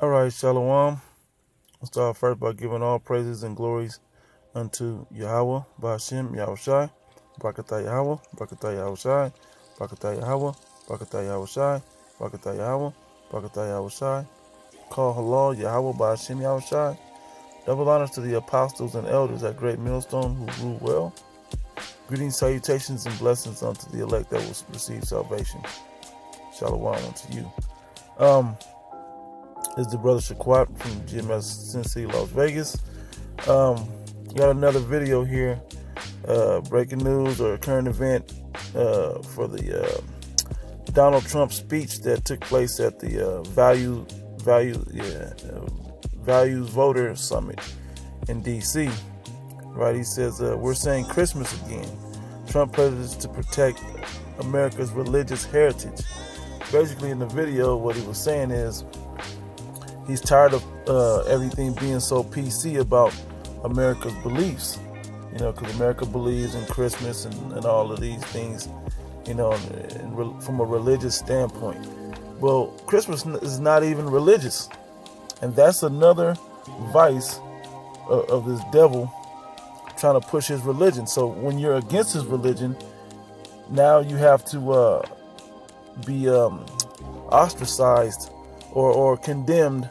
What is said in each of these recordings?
All right, Shalom. I'll start first by giving all praises and glories unto Yahweh, Ba'ashem, Yahushai, Barakatah Yahweh, Barakatah Yahushai, Barakatah Yahweh, Barakatah Yahushai, Barakatah Yahweh, Barakatah Yahushai. Call halal Yahweh, Ba'ashem, Yahushai. Double honors to the apostles and elders at Great Millstone who rule well. Greetings, salutations, and blessings unto the elect that will receive salvation. Shalom unto you. Is the brother Shaquat from GMS Sin City, Las Vegas. Got another video here, breaking news or a current event for the Donald Trump speech that took place at the Values Voter Summit in D.C. Right, he says, we're saying Christmas again. Trump pledges to protect America's religious heritage. Basically, in the video, what he was saying is he's tired of everything being so PC about America's beliefs, because America believes in Christmas and all of these things, from a religious standpoint. Well, Christmas is not even religious, and that's another vice of this devil trying to push his religion. So when you're against his religion, now you have to be ostracized or condemned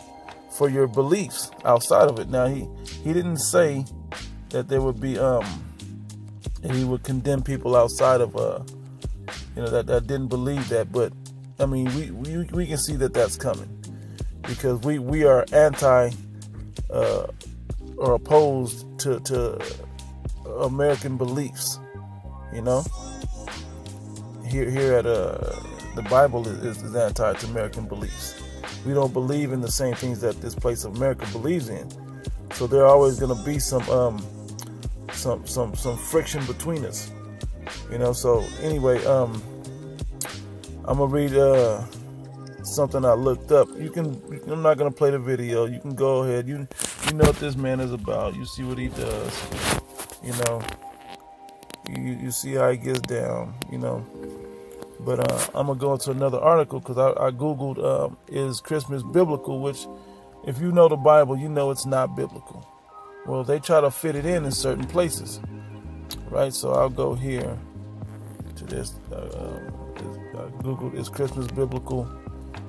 for your beliefs outside of it. Now he didn't say that there would be that he would condemn people outside of that didn't believe that, but I mean we can see that that's coming, because we are anti or opposed to American beliefs. Here at the Bible is anti to American beliefs. We don't believe in the same things that this place of America believes in. So there are always going to be some friction between us. So anyway, I'm gonna read something I looked up. I'm not gonna play the video. You can go ahead. You know what this man is about. You see what he does. You see how he gets down. But I'm going to go into another article, because I Googled, is Christmas biblical? Which, if you know the Bible, you know it's not biblical. Well, they try to fit it in certain places, right? So I'll go here to this. I Googled, is Christmas biblical?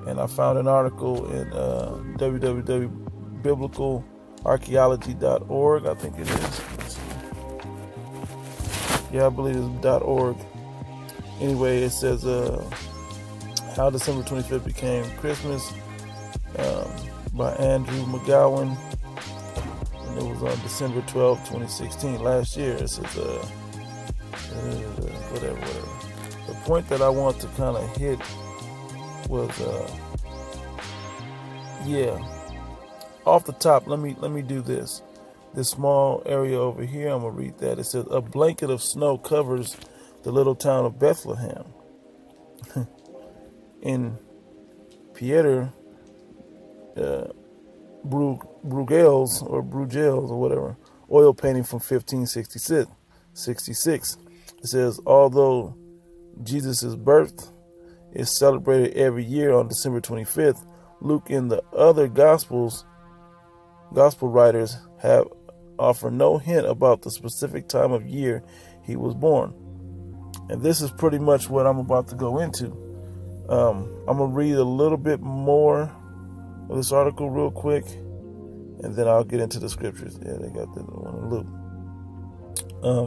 And I found an article in www.biblicalarchaeology.org, I think it is. Yeah, I believe it's .org. Anyway, it says how December 25th became Christmas, by Andrew McGowan, and it was on December 12th, 2016, last year. It says whatever. The point that I want to kind of hit was off the top. Let me do this small area over here. I'm gonna read that. It says a blanket of snow covers the little town of Bethlehem. In Pieter Bruegels or whatever, oil painting from 1566. It says, although Jesus' birth is celebrated every year on December 25th, Luke and the other gospel writers have offered no hint about the specific time of year he was born. And this is pretty much what I'm about to go into. I'm going to read a little bit more of this article real quick, and then I'll get into the scriptures. Yeah, they got the one in Luke.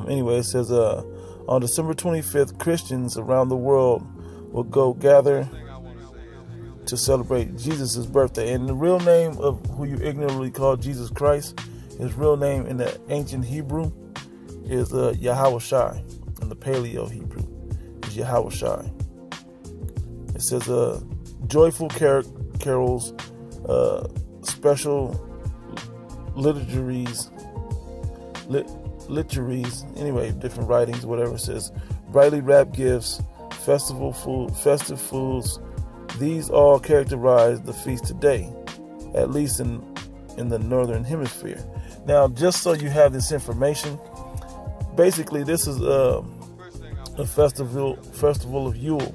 Anyway, it says, on December 25th, Christians around the world will go gather to celebrate Jesus' birthday. And the real name of who you ignorantly call Jesus Christ, his real name in the ancient Hebrew is Yahushai. In the Paleo Hebrew is Yahushai. It says joyful carols, special liturgies, anyway, different writings, whatever. It says brightly wrapped gifts, festive foods. These all characterize the feast today, at least in the northern hemisphere. Now, just so you have this information, basically, this is a festival of Yule,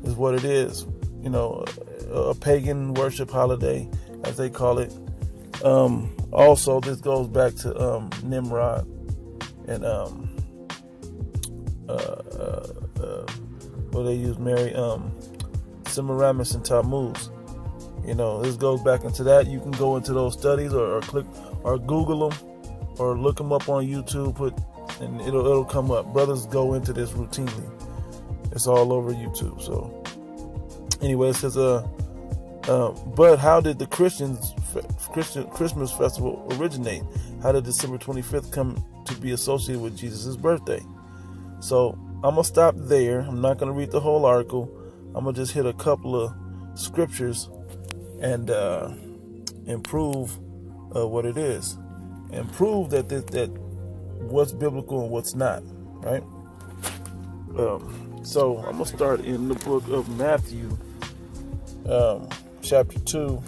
is what it is. A pagan worship holiday as they call it. Also, this goes back to Nimrod and where they use Mary, Semiramis and Tammuz. You know, this goes back into that. You can go into those studies or click or Google them or look them up on YouTube. And it'll come up. Brothers go into this routinely. It's all over YouTube. So anyway, it says but how did the Christmas festival originate? How did December 25th come to be associated with Jesus' birthday? So I'm gonna stop there. I'm not gonna read the whole article. I'm gonna just hit a couple of scriptures and prove what it is, and prove that what's biblical and what's not, right? So I'm gonna start in the book of Matthew, chapter 2.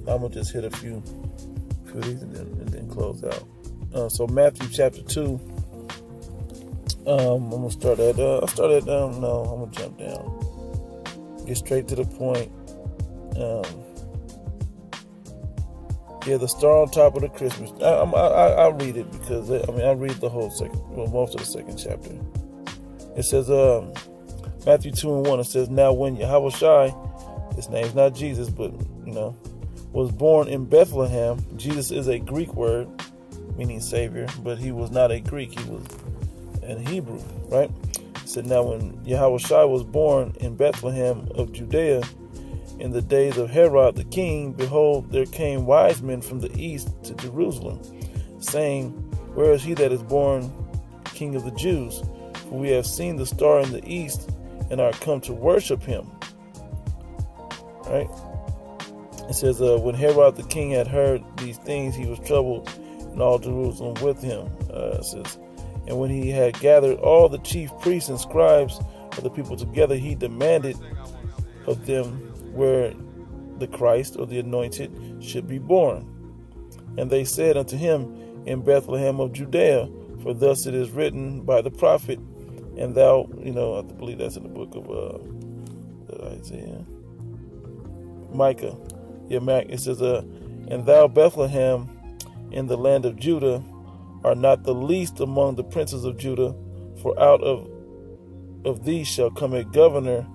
I'm gonna just hit a few of these and then close out. So Matthew chapter 2. I'm gonna start at. I'm gonna jump down. Get straight to the point. The star on top of the Christmas. I'll read it because I read the whole most of the second chapter. It says, Matthew 2:1. It says, now when Yahushua, his name's not Jesus, but was born in Bethlehem. Jesus is a Greek word meaning Savior, but he was not a Greek. He was in Hebrew, right? It said, now when Yahushua was born in Bethlehem of Judea, in the days of Herod the king, behold, there came wise men from the east to Jerusalem, saying, where is he that is born King of the Jews? For we have seen the star in the east and are come to worship him. Right? It says, when Herod the king had heard these things, he was troubled, and all Jerusalem with him. It says, and when he had gathered all the chief priests and scribes of the people together, he demanded of them where the Christ or the anointed should be born. And they said unto him, in Bethlehem of Judea, for thus it is written by the prophet, and thou, I believe that's in the book of Isaiah, Micah. It says, and thou, Bethlehem, in the land of Judah, are not the least among the princes of Judah, for out of thee shall come a governor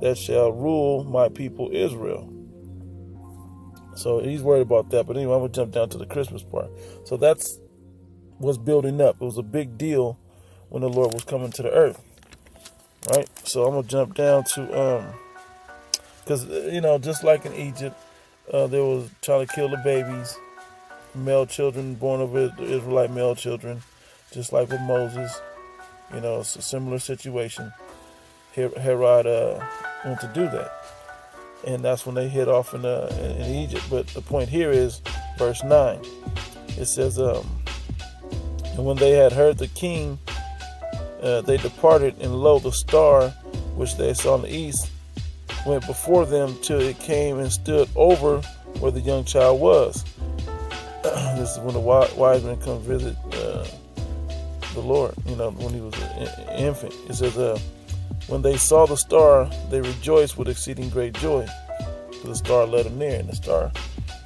that shall rule my people Israel. So he's worried about that. But anyway, I'm going to jump down to the Christmas part. So that's what's building up. It was a big deal when the Lord was coming to the earth. Right? So I'm going to jump down to, because, just like in Egypt, there was trying to kill the babies, male children born of Israelite male children, just like with Moses. It's a similar situation. Herod wanted to do that, and that's when they hit off in Egypt. But the point here is verse 9. It says, and when they had heard the king, they departed, and lo, the star which they saw in the east went before them till it came and stood over where the young child was. This is when the wise men come visit the Lord, when he was an infant. It says, when they saw the star, they rejoiced with exceeding great joy. So the star led them near, and the star,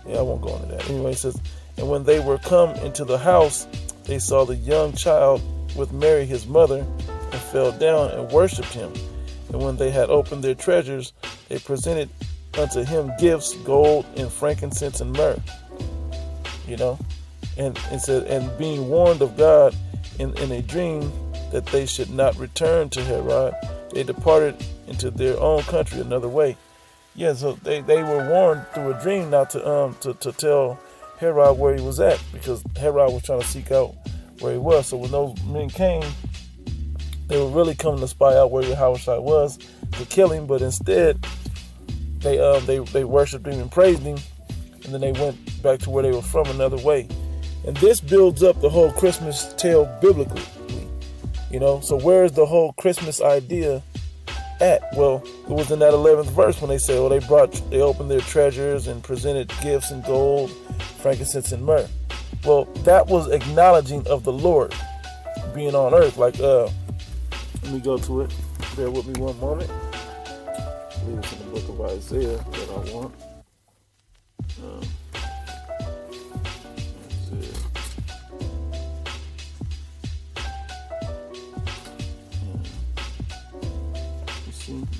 I won't go into that. Anyway, it says, and when they were come into the house, they saw the young child with Mary his mother, and fell down and worshipped him. And when they had opened their treasures, they presented unto him gifts, gold and frankincense and myrrh. And it said, and being warned of God in a dream that they should not return to Herod, they departed into their own country another way. So they were warned through a dream not to tell Herod where he was at, because Herod was trying to seek out where he was. So when those men came, they were really coming to spy out where Yahushua was to kill him, but instead they worshipped him and praised him, and then they went back to where they were from another way. And this builds up the whole Christmas tale biblically. So where's the whole Christmas idea at? Well, it was in that 11th verse when they said, they opened their treasures and presented gifts and gold, frankincense and myrrh. Well, that was acknowledging of the Lord being on earth. Like Let me go to it. Bear with me one moment. I believe it's in the book of Isaiah that I want.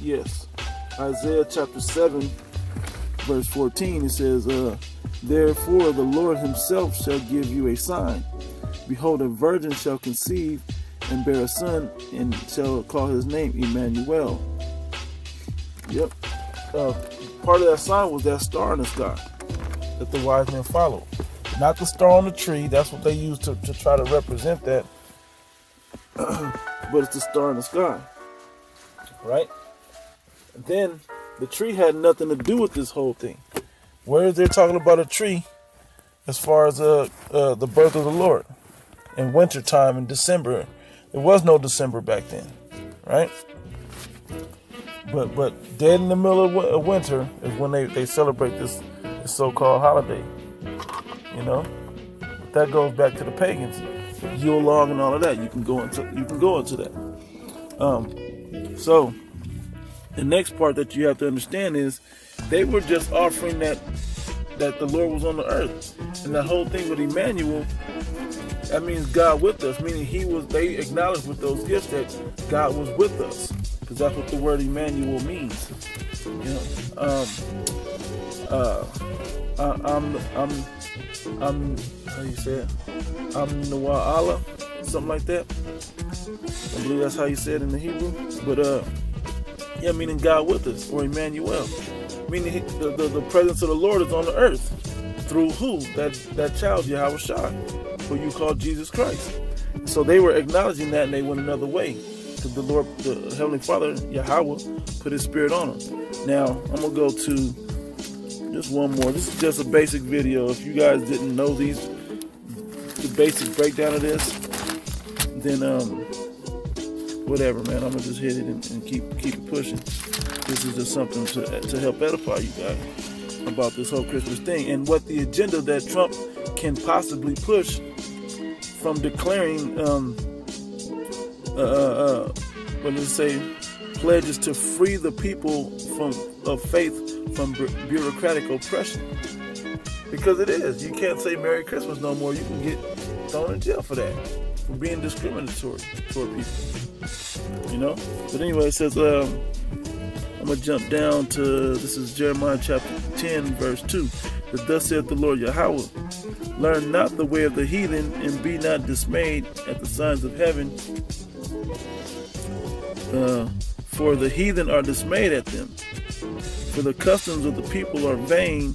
Yes, Isaiah chapter 7, verse 14, it says, therefore the Lord himself shall give you a sign. Behold, a virgin shall conceive and bear a son, and shall call his name Emmanuel. Yep. Part of that sign was that star in the sky that the wise men followed. Not the star on the tree. That's what they used to try to represent that. But it's the star in the sky. Right? Then the tree had nothing to do with this whole thing. Where is they talking about a tree as far as the birth of the Lord? In wintertime, in December. There was no December back then. Right? But dead in the middle of winter is when they celebrate this so-called holiday. You know? But that goes back to the pagans. Yule log and all of that. You can go into that. So the next part that you have to understand is they were just offering that the Lord was on the earth. And that whole thing with Emmanuel, that means God with us, meaning they acknowledged with those gifts that God was with us. Because that's what the word Emmanuel means. You know, I'm how you say it? I'm Noah Allah, something like that. I believe that's how you say it in the Hebrew. But yeah, meaning God with us, or Emmanuel, meaning the presence of the Lord is on the earth through who? That child Yahweh Shai, who you call Jesus Christ. So they were acknowledging that, and they went another way. Because the Lord, the Heavenly Father, Yahweh, put His Spirit on them. Now I'm gonna go to just one more. This is just a basic video. If you guys didn't know the basic breakdown of this, then whatever, man. I'm gonna just hit it and keep it pushing. This is just something to help edify you guys about this whole Christmas thing and what the agenda that Trump can possibly push from declaring what does it say? Pledges to free the people of faith from bureaucratic oppression. Because it is. You can't say Merry Christmas no more. You can get thrown in jail for that, for being discriminatory toward people. You know? But anyway, it says, I'm going to jump down to, this is Jeremiah chapter 10, verse 2. That thus saith the Lord Yahweh, learn not the way of the heathen, and be not dismayed at the signs of heaven. For the heathen are dismayed at them. For the customs of the people are vain.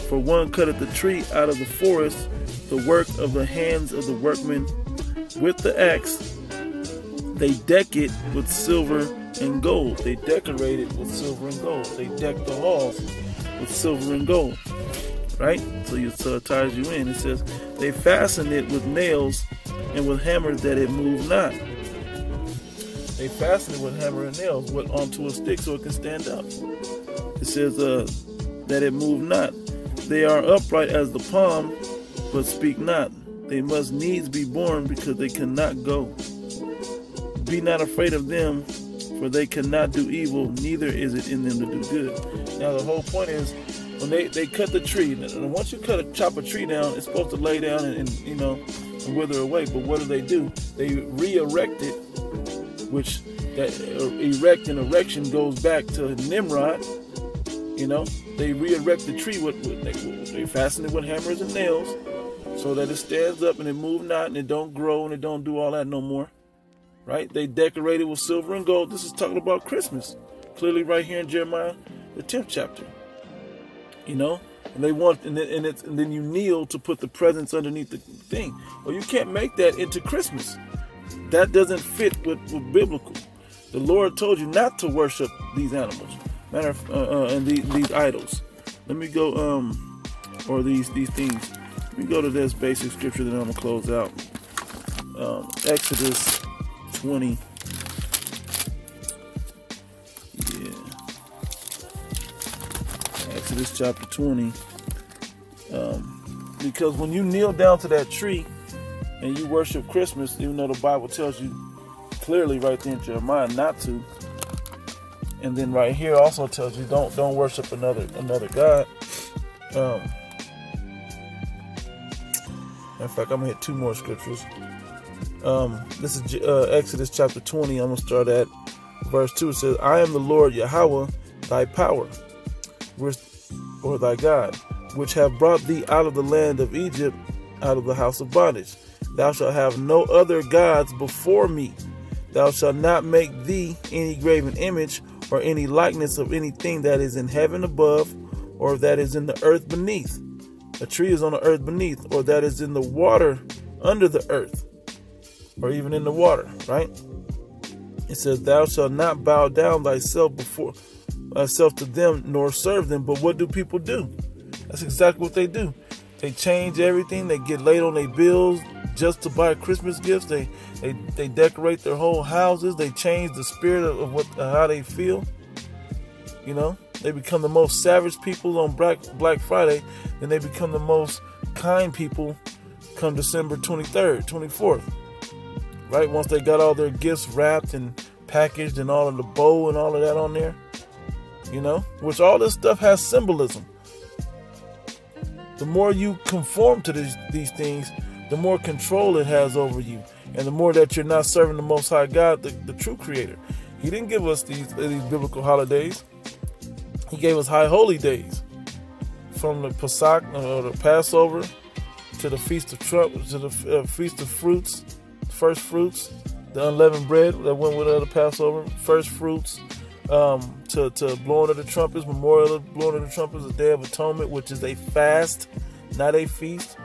For one cutteth the tree out of the forest, the work of the hands of the workmen. With the axe, they deck it with silver and gold. They decorate it with silver and gold. They deck the halls with silver and gold. Right? So it ties you in. It says, they fasten it with nails and with hammers that it move not. They fasten it with hammer and nails onto a stick so it can stand up. It says that it move not. They are upright as the palm, but speak not. They must needs be born because they cannot go. Be not afraid of them, for they cannot do evil, neither is it in them to do good. Now the whole point is, when they cut the tree, and once you chop a tree down, it's supposed to lay down and wither away. But what do? They re-erect it, which that erect and erection goes back to Nimrod. You know, they re-erect the tree they fasten it with hammers and nails so that it stands up and it move not and it don't grow and it don't do all that no more. Right? They decorate it with silver and gold. This is talking about Christmas. Clearly right here in Jeremiah, the 10th chapter. You know? And they want, and then you kneel to put the presents underneath the thing. Well, you can't make that into Christmas. That doesn't fit with biblical. The Lord told you not to worship these animals, and these idols. Let me go, or these things. Let me go to this basic scripture that I'm gonna close out. Exodus 20. Yeah. Exodus chapter 20. Because when you kneel down to that tree and you worship Christmas, even though the Bible tells you clearly right there in Jeremiah not to. And then right here also tells you don't worship another God. In fact, I'm gonna hit two more scriptures. This is Exodus chapter 20. I'm gonna start at verse 2. It says, I am the Lord Yahweh, thy power, or thy God, which have brought thee out of the land of Egypt, out of the house of bondage. Thou shalt have no other gods before me. Thou shalt not make thee any graven image or any likeness of anything that is in heaven above, or that is in the earth beneath. A tree is on the earth beneath, or that is in the water under the earth, or even in the water, right? It says, thou shalt not bow down thyself to them, nor serve them. But what do people do? That's exactly what they do. They change everything. They get late on their bills just to buy Christmas gifts. They decorate their whole houses. They change the spirit of how they feel. You know, they become the most savage people on Black Friday, then they become the most kind people come December 23rd, 24th. Right? Once they got all their gifts wrapped and packaged and all of the bow and all of that on there. You know, which all this stuff has symbolism. The more you conform to these things, the more control it has over you. And the more that you're not serving the Most High God, the true Creator. He didn't give us these biblical holidays. He gave us high holy days. From the Pesach, or the Passover, to the Feast of Trumpets, to the Feast of Fruits, first fruits, the unleavened bread that went with the Passover, first fruits, to blowing of the trumpets, memorial of blowing of the trumpets, the Day of Atonement, which is a fast, not a feast.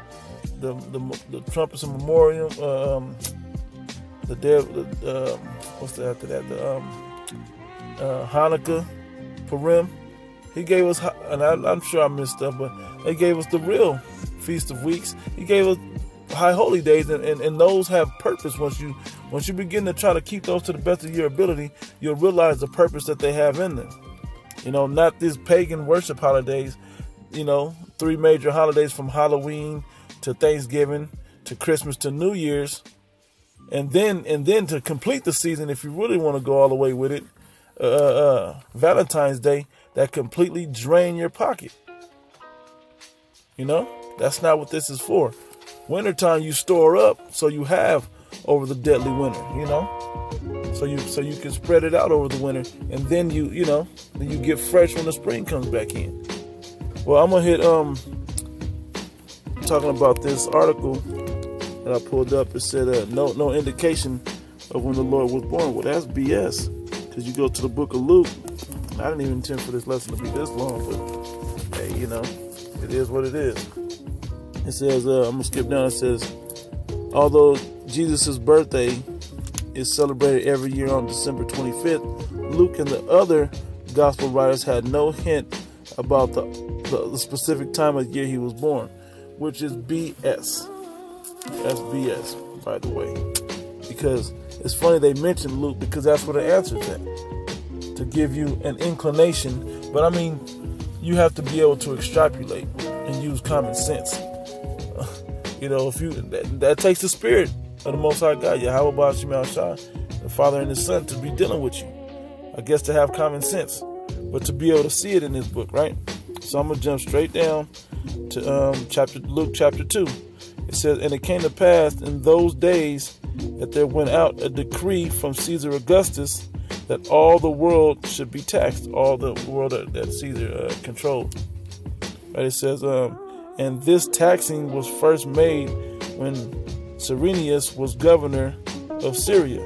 The trumpets of memorial, the day of what's that after that? Hanukkah, Purim. He gave us, and I'm sure I missed stuff, but they gave us the real Feast of Weeks. He gave us high holy days, and those have purpose. Once you begin to try to keep those to the best of your ability, you'll realize the purpose that they have in them. You know, not these pagan worship holidays. You know, 3 major holidays from Halloween to Thanksgiving to Christmas to New Year's, and then to complete the season, if you really want to go all the way with it, Valentine's Day, that completely drain your pocket. You know, that's not what this is for. Wintertime, you store up so you have over the deadly winter, you know, so you can spread it out over the winter, and then you get fresh when the spring comes back in. Well, I'm gonna hit talking about this article that I pulled up. It said no indication of when the Lord was born. Well, that's BS, because you go to the book of Luke. I didn't even intend for this lesson to be this long, but hey, you know, it is what it is. It says, I'm going to skip down. It says, although Jesus' birthday is celebrated every year on December 25th, Luke and the other gospel writers had no hint about the specific time of year he was born, which is BS. That's BS, by the way. Because it's funny they mentioned Luke, because that's where the answer's at. To give you an inclination. But I mean, you have to be able to extrapolate and use common sense. You know, if that takes the spirit of the Most High God, Yahweh Ba'ashim Shai, the Father and His Son, to be dealing with you. I guess to have common sense, but to be able to see it in this book, right? So I'm gonna jump straight down to Luke chapter 2. It says, and it came to pass in those days that there went out a decree from Caesar Augustus that all the world should be taxed, all the world that Caesar controlled. Right? It says, and this taxing was first made when Cyrenius was governor of Syria,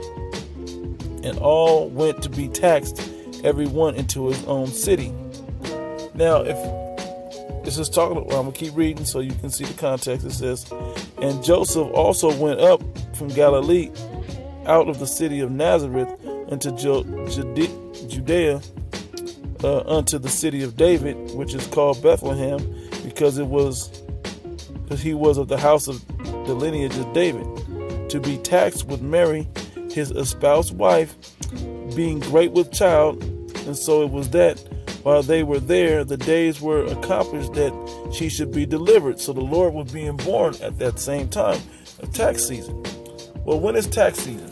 and all went to be taxed, every one into his own city. Now, if this is talking, well, I'm gonna keep reading so you can see the context. It says, and Joseph also went up from Galilee, out of the city of Nazareth, into Judea, unto the city of David, which is called Bethlehem, because he was of the house of the lineage of David, to be taxed with Mary, his espoused wife, being great with child. And so it was that while they were there, the days were accomplished that she should be delivered. So the Lord was being born at that same time, a tax season. Well, when is tax season?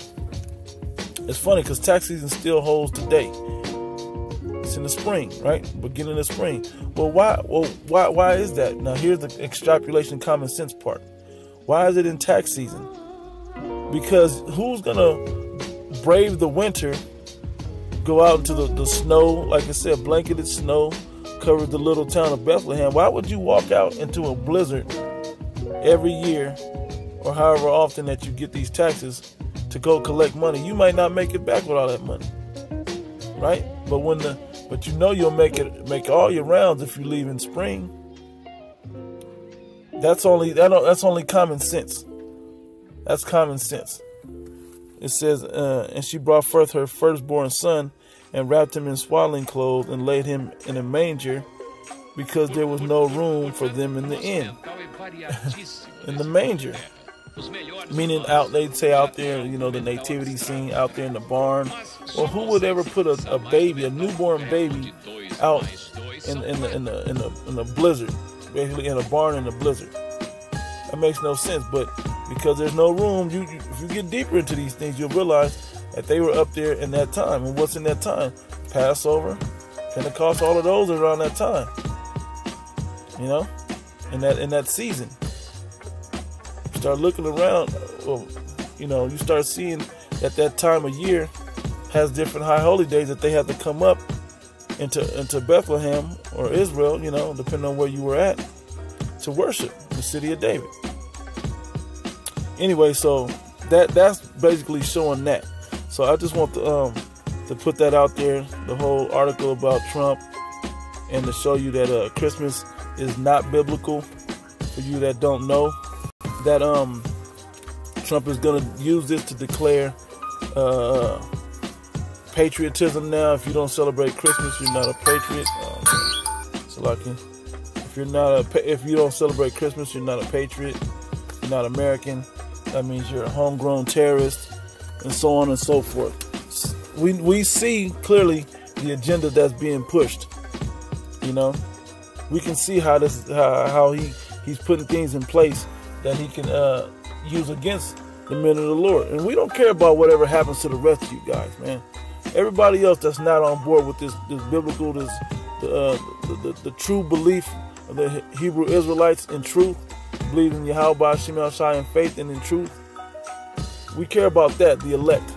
It's funny because tax season still holds today. It's in the spring, right? Beginning of spring. Well, why is that? Now, here's the extrapolation common sense part. Why is it in tax season? Because who's going to brave the winter, go out into the snow, like I said, blanketed snow, covers the little town of Bethlehem. Why would you walk out into a blizzard every year or however often that you get these taxes to go collect money? You might not make it back with all that money, right? But you know you'll make all your rounds if you leave in spring. That's only common sense. That's common sense. It says, and she brought forth her firstborn son and wrapped him in swaddling clothes and laid him in a manger because there was no room for them in the inn. In the manger. Meaning they'd say out there, the nativity scene out there in the barn. Or who would ever put a baby, a newborn baby, out in the blizzard, basically in a barn in the blizzard? That makes no sense. But because there's no room, if you get deeper into these things, you'll realize that they were up there in that time. And what's in that time? Passover, Pentecost, all of those are around that time. In that season. You start looking around, you start seeing that time of year has different high holy days that they have to come up into Bethlehem or Israel, depending on where you were at, to worship the city of David. Anyway, so that's basically showing that. So I just want to put that out there, the whole article about Trump, and to show you that Christmas is not biblical. For you that don't know, that Trump is going to use this to declare patriotism now. If you don't celebrate Christmas, you're not a patriot. So like, if you don't celebrate Christmas, you're not a patriot. You're not American. That means you're a homegrown terrorist, and so on and so forth. We see clearly the agenda that's being pushed. We can see how he's putting things in place that he can use against the men of the Lord. And we don't care about whatever happens to the rest of you guys, man. Everybody else that's not on board with this biblical, the true belief of the Hebrew Israelites in truth, believe in Yahweh, Shema Shai, and faith and in truth. We care about that, the elect.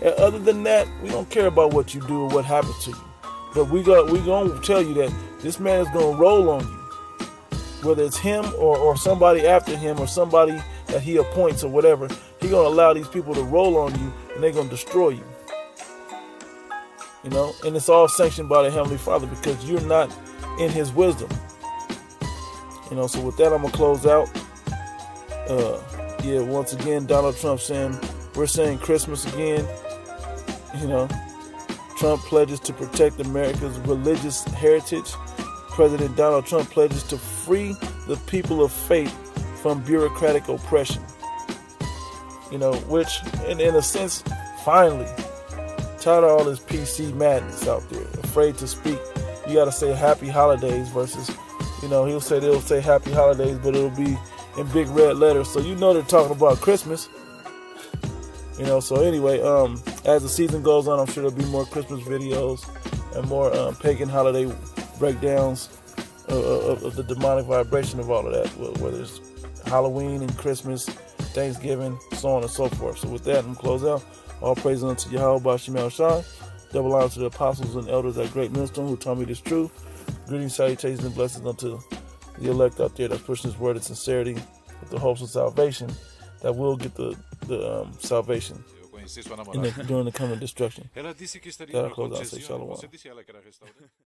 And other than that, we don't care about what you do or what happens to you. But we going to tell you that this man is going to roll on you. Whether it's him or somebody after him or somebody that he appoints or whatever, he's going to allow these people to roll on you and they're going to destroy you. And it's all sanctioned by the Heavenly Father because you're not in his wisdom. So with that, I'm going to close out. Once again, Donald Trump we're saying Christmas again. Trump pledges to protect America's religious heritage. President Donald Trump pledges to free the people of faith from bureaucratic oppression. Which, in a sense, finally, tired of all this PC madness out there, afraid to speak. You got to say happy holidays versus, they'll say happy holidays, but it'll be in big red letters. So they're talking about Christmas. So anyway, as the season goes on, I'm sure there'll be more Christmas videos and more pagan holiday breakdowns of the demonic vibration of all of that, whether it's Halloween and Christmas, Thanksgiving, so on and so forth. So with that, I'm going to close out. All praise unto Yahweh, Shema Shai. Double honor to the apostles and elders at Great Millstone who taught me this truth. Greetings, salutations, and blessings unto the elect out there that's pushing this word of sincerity with the hopes of salvation, that will get the salvation during the coming destruction. That I close out, say shalom.